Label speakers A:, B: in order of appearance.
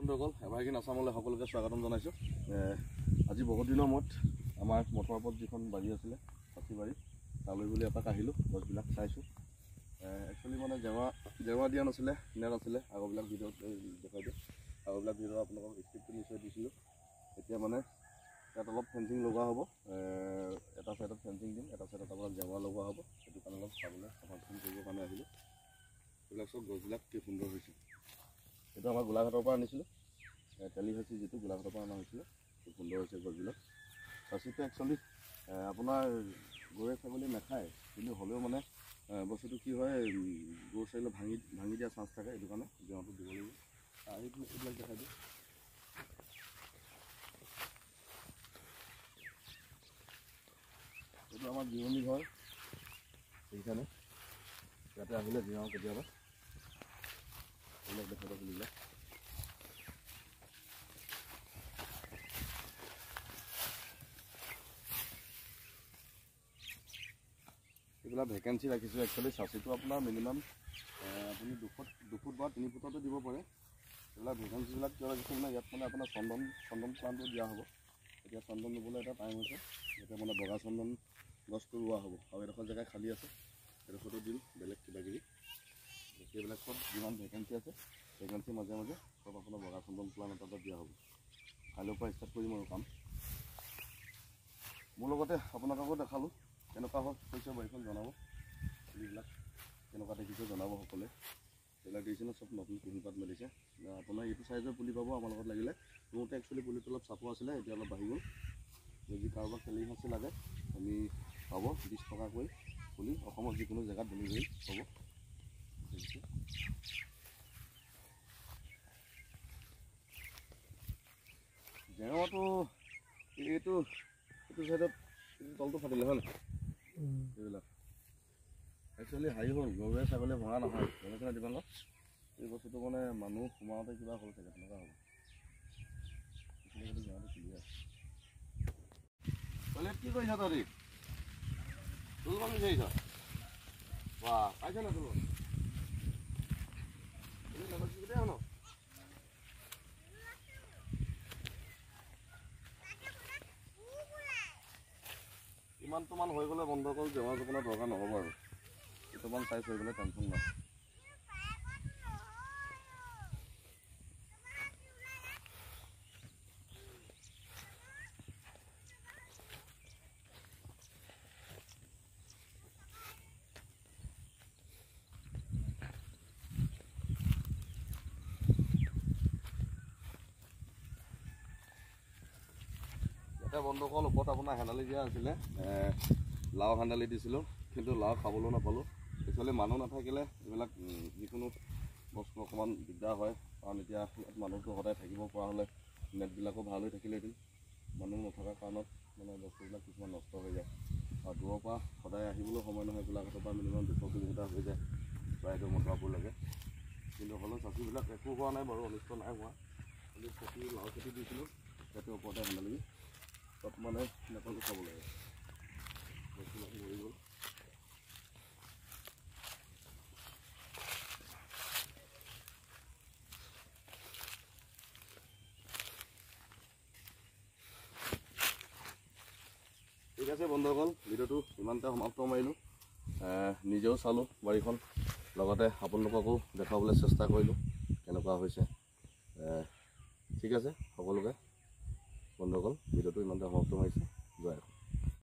A: বন্ধুসকল এভাগিন আসামলৈ সকলোকে স্বাগতম জনাইছোঁ। আজি বহুত দিনৰ মূৰত আমাৰ মটৰ ওপৰত যিখন বাৰী আছিলে চাচি বাৰী তালৈ বুলি এপাক আহিলোঁ। গছবিলাক চাইছোঁ। একচুৱেলি মানে জেওৰা দিয়া নাছিলে, নেট আছিলে। আগৰবিলাক ভিডিঅ'ত দেখাই দিওঁ। আগৰবিলাক ভিডিঅ' আপোনালোকক স্ক্ৰিপ্টটো নিশ্চয় দিছিলোঁ। এতিয়া মানে ইয়াত অলপ ফেঞ্চিং লগোৱা হ'ব। এটা চাইডত ফেঞ্চিং দিম, এটা চাইডত আপোনাৰ জেওৰা লগোৱা হ'ব। সেইটো কাৰণে অলপ চাবলৈ চাফাচিকুণ কৰিবৰ কাৰণে আহিলোঁ। এইবিলাক চব গছবিলাক কি সুন্দৰ হৈছে। এইটো আমাৰ গোলাঘাটৰ পৰা আনিছিলোঁ। তেলি সাঁচি যিটো গোলাঘাটৰ পৰা অনা হৈছিলে খুব সুন্দৰ হৈছে গছবিলাক। চাচিটো একচুৱেলি আপোনাৰ গৰুৱে ছাগলী নাখায়, কিন্তু হ'লেও মানে বস্তুটো কি হয়, গৰু ছাগলী ভাঙি দিয়া চান্স থাকে। এইটো কাৰণে জেওৰাটো দিব লাগিব। এইবিলাক দেখাই দিওঁ। এইটো আমাৰ জিৰণি ঘৰ। সেইকাৰণে ইয়াতে আহিলে জিৰাওঁ কেতিয়াবা। এইবিলাক দেখা পাইছিলোঁ। এইবিলাক ভেকেঞ্চি ৰাখিছোঁ। একচুৱেলি চাচিটো আপোনাৰ মিনিমাম আপুনি 2 ফুট বা 3 ফুটতো দিব পাৰে। এইবিলাক ভেকেঞ্চিবিলাক কিয় ৰাখিছোঁ মানে ইয়াত মানে আপোনাৰ চন্দন প্লাণ্টটো দিয়া হ'ব। এতিয়া চন্দন ৰুবলৈ এটা টাইম হৈছে। এতিয়া মানে বগা চন্দন গছটো ৰোৱা হ'ব। আৰু এডোখৰ জেগা খালী আছে, এডোখৰটো দিম বেলেগ কিবাকিবি। সেইবিলাক চব যিমান ভেকেঞ্চি আছে ভেকেঞ্চিৰ মাজে মাজে চব আপোনাৰ বগা চন্দন প্লাণ্ট এটা দিয়া হ'ব। কাইলৈৰ পৰা ষ্টাৰ্ট কৰিম আৰু কাম। মোৰ লগতে আপোনালোককো দেখালোঁ কেনেকুৱা হৈছে বাৰীখন জনাব। পুলিবিলাক কেনেকুৱা দেখিছে জনাব সকলোৱে। এইবিলাক দেখিছে ন, চব নতুন কুঁহিপাত মেলিছে। আপোনাৰ এইটো চাইজৰ পুলি পাব আমাৰ লগত লাগিলে। মোৰতে একচুৱেলি পুলিটো অলপ চাপৰ আছিলে, এতিয়া অলপ বাঢ়ি গ'ল। যদি কাৰোবাক তেলি সাঁচি লাগে আমি পাব 20 টকাকৈ পুলি। অসমৰ যিকোনো জেগাত ডেলিভাৰী হ'ব। জেওৰাটো এইটো চাইডত তলটো ফাটিলে হয় নাই? এইবিলাক একচুৱেলি হেৰি হ'ল, গৰুৱে ছাগলীয়ে ভঙা নহয়। গমেছেনে দীপাংকৰ? এই বস্তুটো মানে মানুহ সোমাওঁতে কিবা হ'ল চাগে, তেনেকুৱা হ'ব। জেওৰাটো ক্লিয়াৰ। কি কৰিছ তহঁতি? তোল পানী বিচাৰিছ? বাহ, পাইছ নাই তোল? ইমানটোমান হৈ গ'লে বন্ধ কৰি জেওৰা জপনা দৰকাৰ নহ'ব আৰু। কিছুমান চাইজ হৈ গ'লে টেনশ্যন নাই। এটা বন্ধুসকল ওপৰত আপোনাৰ হেন্দালি দিয়া আছিলে, লাও হেন্দালি দিছিলোঁ, কিন্তু লাও খাবলৈও নাপালোঁ। একচুৱেলি মানুহ নাথাকিলে এইবিলাক যিকোনো বস্তু অকণমান দিগদাৰ হয়। কাৰণ এতিয়া মানুহটো সদায় থাকিব পৰা হ'লে নেটবিলাকো ভাল হৈ থাকিলেহেঁতেন। মানুহ নথকাৰ কাৰণত মানে বস্তুবিলাক কিছুমান নষ্ট হৈ যায়। আৰু দূৰৰ পৰা সদায় আহিবলৈও সময় নহয়। গোলাঘাটৰ পৰা মিনিমাম 200 কিলোমিটাৰ হৈ যায় প্ৰায়টো মটৰাবোৰ লাগে। কিন্তু হ'লেও চাচিবিলাক একো হোৱা নাই বাৰু, অনিষ্ট নাই হোৱা। খালি খেতি লাও খেতি দিছিলোঁ, সেইটো ওপৰতে হেন্দালি তাত মানে নেপালটো খাব লাগে। বস্তুবিলাক মৰি গ'ল। ঠিক আছে বন্ধুসকল, ভিডিঅ'টো ইমানতে সমাপ্ত মাৰিলোঁ। নিজেও চালোঁ বাৰীখন, লগতে আপোনালোককো দেখাবলৈ চেষ্টা কৰিলোঁ কেনেকুৱা হৈছে। ঠিক আছে সকলোকে বন্ধুসকল, ভিডিঅ'টো ইমানতে সমাপ্ত মাৰিছোঁ।